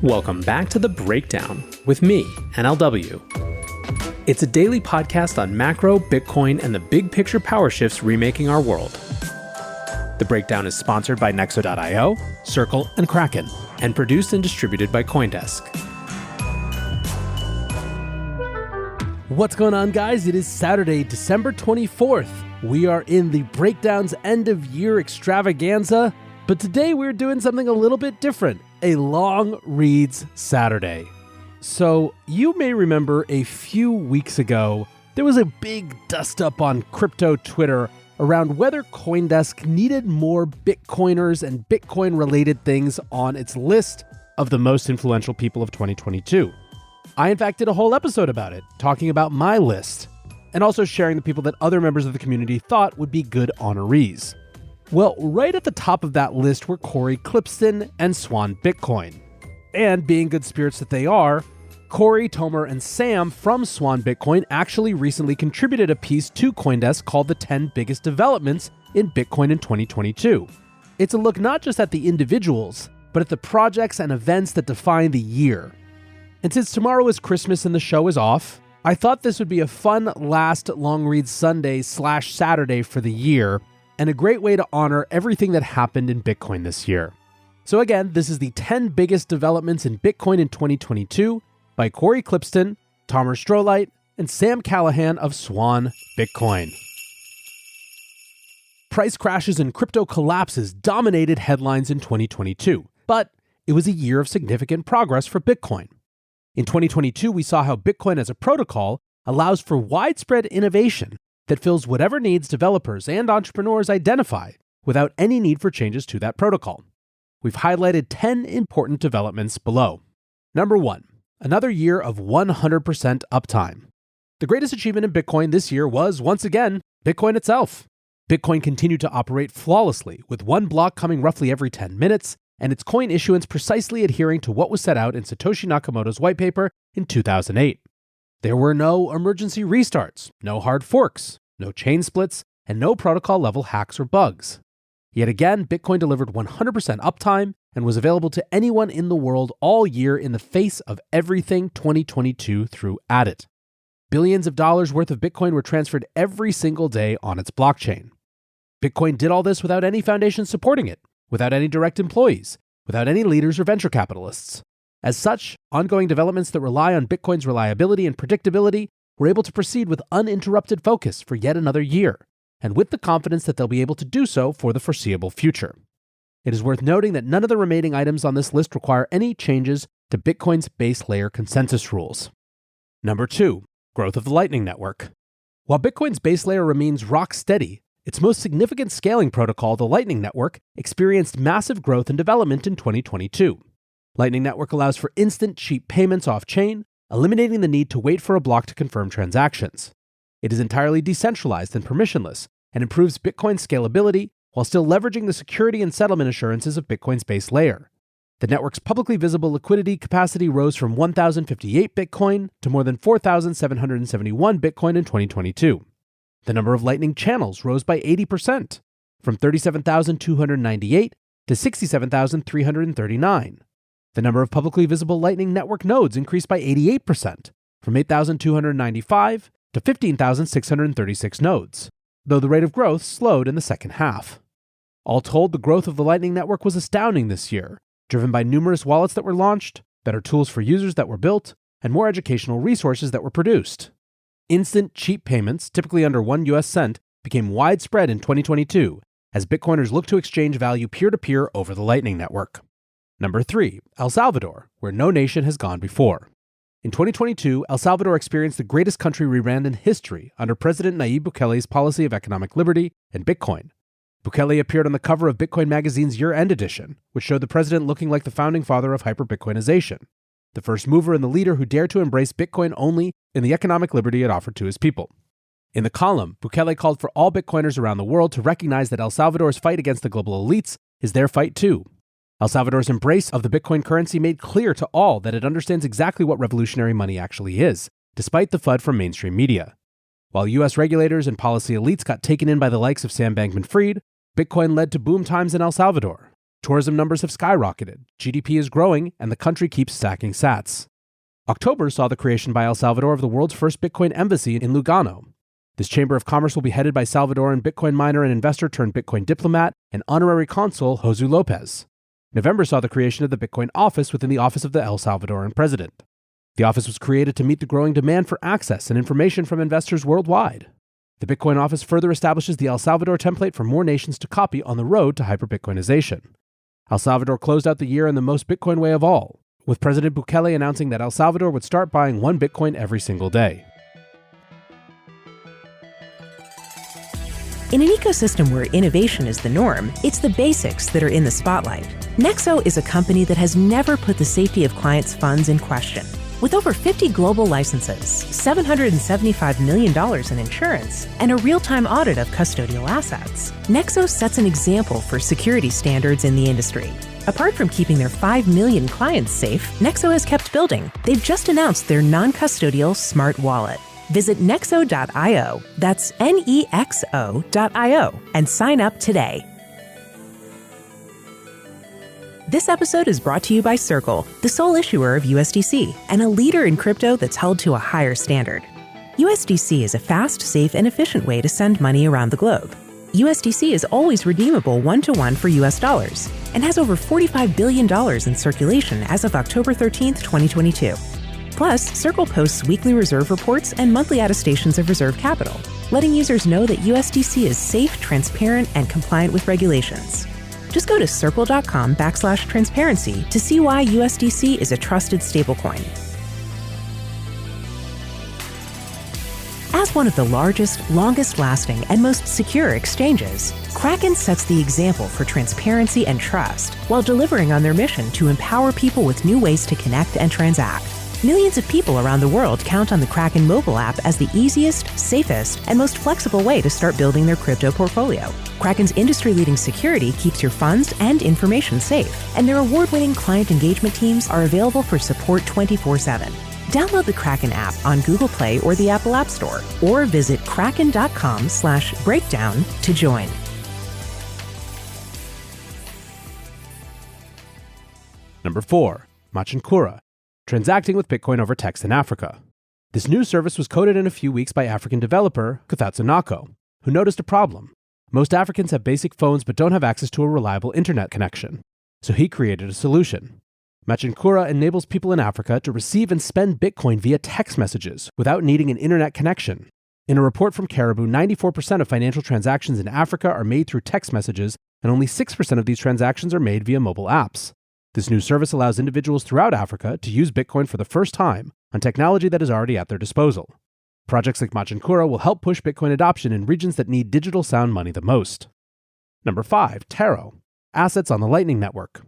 Welcome back to The Breakdown with me, NLW. It's a daily podcast on macro, Bitcoin, and the big picture power shifts remaking our world. The Breakdown is sponsored by Nexo.io, Circle, and Kraken, and produced and distributed by CoinDesk. What's going on, guys? It is Saturday, December 24th. We are in the Breakdown's end of year extravaganza, but today we're doing something a little bit different, a long reads Saturday. So you may remember a few weeks ago, there was a big dust up on crypto Twitter around whether CoinDesk needed more Bitcoiners and Bitcoin related things on its list of the most influential people of 2022. I, in fact, did a whole episode about it, talking about my list, and also sharing the people that other members of the community thought would be good honorees. Well, right at the top of that list were Cory Klippsten and Swan Bitcoin. And being good spirits that they are, Cory, Tomer, and Sam from Swan Bitcoin actually recently contributed a piece to CoinDesk called The 10 Biggest Developments in Bitcoin in 2022. It's a look not just at the individuals, but at the projects and events that define the year. And since tomorrow is Christmas and the show is off, I thought this would be a fun last long read Sunday/Saturday for the year, and a great way to honor everything that happened in Bitcoin this year. So again, this is the 10 biggest developments in Bitcoin in 2022 by Cory Klippsten, Tomer Strolight, and Sam Callahan of Swan Bitcoin. Price crashes and crypto collapses dominated headlines in 2022, but it was a year of significant progress for Bitcoin. In 2022, we saw how Bitcoin as a protocol allows for widespread innovation that fills whatever needs developers and entrepreneurs identify without any need for changes to that protocol. We've highlighted 10 important developments below. Number 1, another year of 100% uptime. The greatest achievement in Bitcoin this year was, once again, Bitcoin itself. Bitcoin continued to operate flawlessly, with one block coming roughly every 10 minutes, and its coin issuance precisely adhering to what was set out in Satoshi Nakamoto's white paper in 2008. There were no emergency restarts, no hard forks, no chain splits, and no protocol-level hacks or bugs. Yet again, Bitcoin delivered 100% uptime and was available to anyone in the world all year in the face of everything 2022 threw at it. Billions of dollars worth of Bitcoin were transferred every single day on its blockchain. Bitcoin did all this without any foundation supporting it, without any direct employees, without any leaders or venture capitalists. As such, ongoing developments that rely on Bitcoin's reliability and predictability were able to proceed with uninterrupted focus for yet another year, and with the confidence that they'll be able to do so for the foreseeable future. It is worth noting that none of the remaining items on this list require any changes to Bitcoin's base layer consensus rules. Number 2, growth of the Lightning Network. While Bitcoin's base layer remains rock steady, its most significant scaling protocol, the Lightning Network, experienced massive growth and development in 2022. Lightning Network allows for instant, cheap payments off-chain, eliminating the need to wait for a block to confirm transactions. It is entirely decentralized and permissionless, and improves Bitcoin's scalability while still leveraging the security and settlement assurances of Bitcoin's base layer. The network's publicly visible liquidity capacity rose from 1,058 Bitcoin to more than 4,771 Bitcoin in 2022. The number of Lightning channels rose by 80%, from 37,298 to 67,339. The number of publicly visible Lightning Network nodes increased by 88%, from 8,295 to 15,636 nodes, though the rate of growth slowed in the second half. All told, the growth of the Lightning Network was astounding this year, driven by numerous wallets that were launched, better tools for users that were built, and more educational resources that were produced. Instant, cheap payments, typically under 1 US cent, became widespread in 2022 as Bitcoiners looked to exchange value peer-to-peer over the Lightning Network. Number 3, El Salvador, where no nation has gone before. In 2022, El Salvador experienced the greatest country rebrand in history under President Nayib Bukele's policy of economic liberty and Bitcoin. Bukele appeared on the cover of Bitcoin Magazine's year-end edition, which showed the president looking like the founding father of hyper-Bitcoinization, the first mover and the leader who dared to embrace Bitcoin only in the economic liberty it offered to his people. In the column, Bukele called for all Bitcoiners around the world to recognize that El Salvador's fight against the global elites is their fight too. El Salvador's embrace of the Bitcoin currency made clear to all that it understands exactly what revolutionary money actually is, despite the FUD from mainstream media. While US regulators and policy elites got taken in by the likes of Sam Bankman-Fried, Bitcoin led to boom times in El Salvador. Tourism numbers have skyrocketed, GDP is growing, and the country keeps stacking sats. October saw the creation by El Salvador of the world's first Bitcoin embassy in Lugano. This chamber of commerce will be headed by Salvadoran Bitcoin miner and investor turned Bitcoin diplomat and honorary consul Josu Lopez. November saw the creation of the Bitcoin office within the office of the El Salvadoran president. The office was created to meet the growing demand for access and information from investors worldwide. The Bitcoin office further establishes the El Salvador template for more nations to copy on the road to hyper-Bitcoinization. El Salvador closed out the year in the most Bitcoin way of all, with President Bukele announcing that El Salvador would start buying 1 Bitcoin every single day. In an ecosystem where innovation is the norm, it's the basics that are in the spotlight. Nexo is a company that has never put the safety of clients' funds in question. With over 50 global licenses, $775 million in insurance, and a real-time audit of custodial assets, Nexo sets an example for security standards in the industry. Apart from keeping their 5 million clients safe, Nexo has kept building. They've just announced their non-custodial smart wallet. Visit nexo.io, that's Nexo.io, and sign up today. This episode is brought to you by Circle, the sole issuer of USDC, and a leader in crypto that's held to a higher standard. USDC is a fast, safe, and efficient way to send money around the globe. USDC is always redeemable one-to-one for US dollars and has over $45 billion in circulation as of October 13, 2022. Plus, Circle posts weekly reserve reports and monthly attestations of reserve capital, letting users know that USDC is safe, transparent, and compliant with regulations. Just go to circle.com/transparency to see why USDC is a trusted stablecoin. As one of the largest, longest-lasting, and most secure exchanges, Kraken sets the example for transparency and trust while delivering on their mission to empower people with new ways to connect and transact. Millions of people around the world count on the Kraken mobile app as the easiest, safest, and most flexible way to start building their crypto portfolio. Kraken's industry-leading security keeps your funds and information safe, and their award-winning client engagement teams are available for support 24/7. Download the Kraken app on Google Play or the Apple App Store, or visit kraken.com/breakdown to join. Number 4. Machinkura, transacting with Bitcoin over text in Africa. This new service was coded in a few weeks by African developer Kuthatsunako, who noticed a problem. Most Africans have basic phones but don't have access to a reliable internet connection. So he created a solution. Machinkura enables people in Africa to receive and spend Bitcoin via text messages without needing an internet connection. In a report from Caribou, 94% of financial transactions in Africa are made through text messages, and only 6% of these transactions are made via mobile apps. This new service allows individuals throughout Africa to use Bitcoin for the first time on technology that is already at their disposal. Projects like Machinkura will help push Bitcoin adoption in regions that need digital sound money the most. Number 5. Taro, assets on the Lightning Network.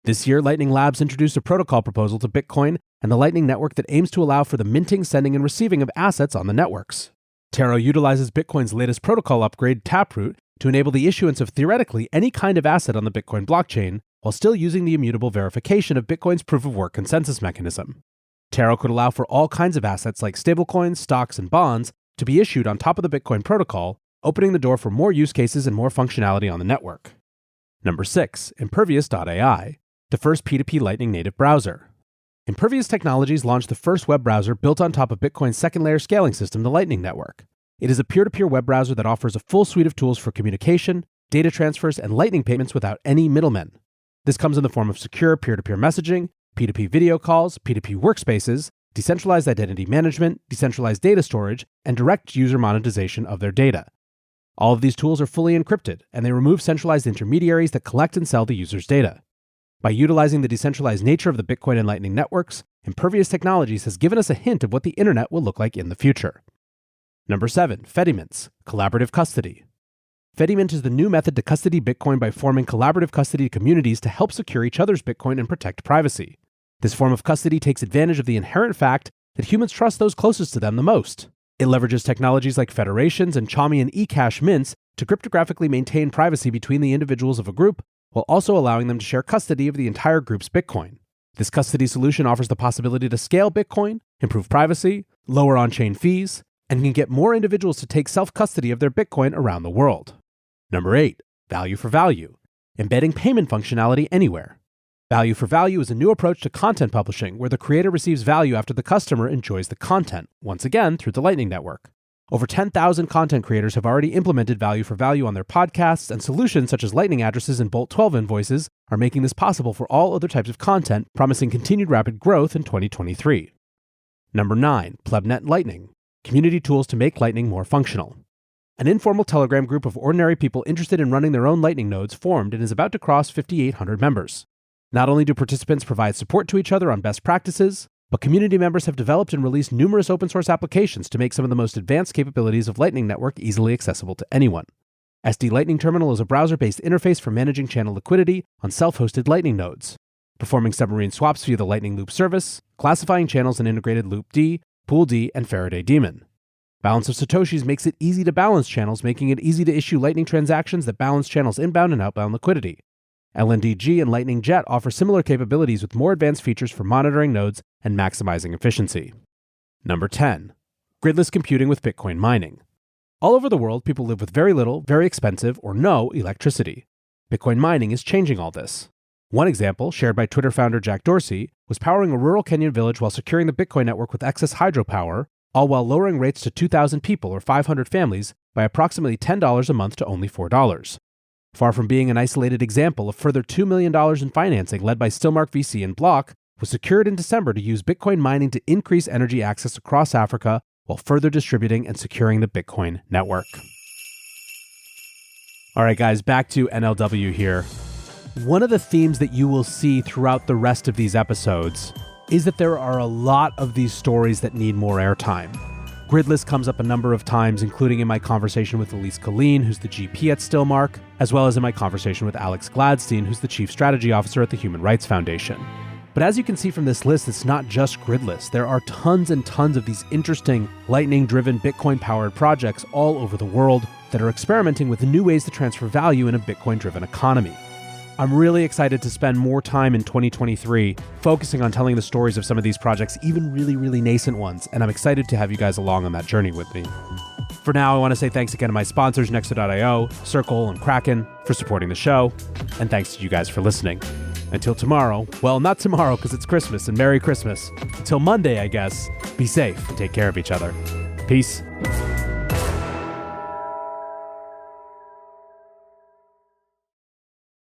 This year, Lightning Labs introduced a protocol proposal to Bitcoin and the Lightning Network that aims to allow for the minting, sending, and receiving of assets on the networks. Taro utilizes Bitcoin's latest protocol upgrade, Taproot, to enable the issuance of theoretically any kind of asset on the Bitcoin blockchain, while still using the immutable verification of Bitcoin's proof-of-work consensus mechanism. Taro could allow for all kinds of assets like stablecoins, stocks, and bonds to be issued on top of the Bitcoin protocol, opening the door for more use cases and more functionality on the network. Number 6. Impervious.ai, the first P2P Lightning native browser. Impervious Technologies launched the first web browser built on top of Bitcoin's second-layer scaling system, the Lightning Network. It is a peer-to-peer web browser that offers a full suite of tools for communication, data transfers, and Lightning payments without any middlemen. This comes in the form of secure peer-to-peer messaging, P2P video calls, P2P workspaces, decentralized identity management, decentralized data storage, and direct user monetization of their data. All of these tools are fully encrypted, and they remove centralized intermediaries that collect and sell the user's data. By utilizing the decentralized nature of the Bitcoin and Lightning networks, Impervious Technologies has given us a hint of what the internet will look like in the future. Number 7. Fedimints, collaborative custody. Fedimint is the new method to custody Bitcoin by forming collaborative custody communities to help secure each other's Bitcoin and protect privacy. This form of custody takes advantage of the inherent fact that humans trust those closest to them the most. It leverages technologies like federations and Chaumian eCash mints to cryptographically maintain privacy between the individuals of a group, while also allowing them to share custody of the entire group's Bitcoin. This custody solution offers the possibility to scale Bitcoin, improve privacy, lower on-chain fees, and can get more individuals to take self-custody of their Bitcoin around the world. Number 8. Value for value. embedding payment functionality anywhere. Value for value is a new approach to content publishing where the creator receives value after the customer enjoys the content, once again through the Lightning Network. Over 10,000 content creators have already implemented value for value on their podcasts, and solutions such as Lightning addresses and Bolt 12 invoices are making this possible for all other types of content, promising continued rapid growth in 2023. Number 9, PlebNet Lightning, community tools to make Lightning more functional. An informal Telegram group of ordinary people interested in running their own Lightning nodes formed and is about to cross 5,800 members. Not only do participants provide support to each other on best practices, but community members have developed and released numerous open source applications to make some of the most advanced capabilities of Lightning Network easily accessible to anyone. SD Lightning Terminal is a browser-based interface for managing channel liquidity on self-hosted Lightning nodes, performing submarine swaps via the Lightning Loop service, classifying channels in integrated Loop D, Pool D, and Faraday Daemon. Balance of Satoshis makes it easy to balance channels, making it easy to issue Lightning transactions that balance channels' inbound and outbound liquidity. LNDG and Lightning Jet offer similar capabilities with more advanced features for monitoring nodes and maximizing efficiency. Number 10. Gridless computing with Bitcoin mining. All over the world, people live with very little, very expensive, or no electricity. Bitcoin mining is changing all this. One example, shared by Twitter founder Jack Dorsey, was powering a rural Kenyan village while securing the Bitcoin network with excess hydropower, all while lowering rates to 2,000 people or 500 families by approximately $10 a month to only $4. Far from being an isolated example, a further $2 million in financing led by Stillmark VC and Block was secured in December to use Bitcoin mining to increase energy access across Africa while further distributing and securing the Bitcoin network. All right, guys, back to NLW here. One of the themes that you will see throughout the rest of these episodes is that there are a lot of these stories that need more airtime. Gridless comes up a number of times, including in my conversation with Elise Colleen, who's the GP at Stillmark, as well as in my conversation with Alex Gladstein, who's the Chief Strategy Officer at the Human Rights Foundation. But as you can see from this list, it's not just Gridless. There are tons and tons of these interesting Lightning-driven, Bitcoin-powered projects all over the world that are experimenting with new ways to transfer value in a Bitcoin-driven economy. I'm really excited to spend more time in 2023 focusing on telling the stories of some of these projects, even really, really nascent ones, and I'm excited to have you guys along on that journey with me. For now, I want to say thanks again to my sponsors, Nexo.io, Circle, and Kraken, for supporting the show, and thanks to you guys for listening. Until tomorrow, well, not tomorrow because it's Christmas, and Merry Christmas. Until Monday, I guess, be safe and take care of each other. Peace.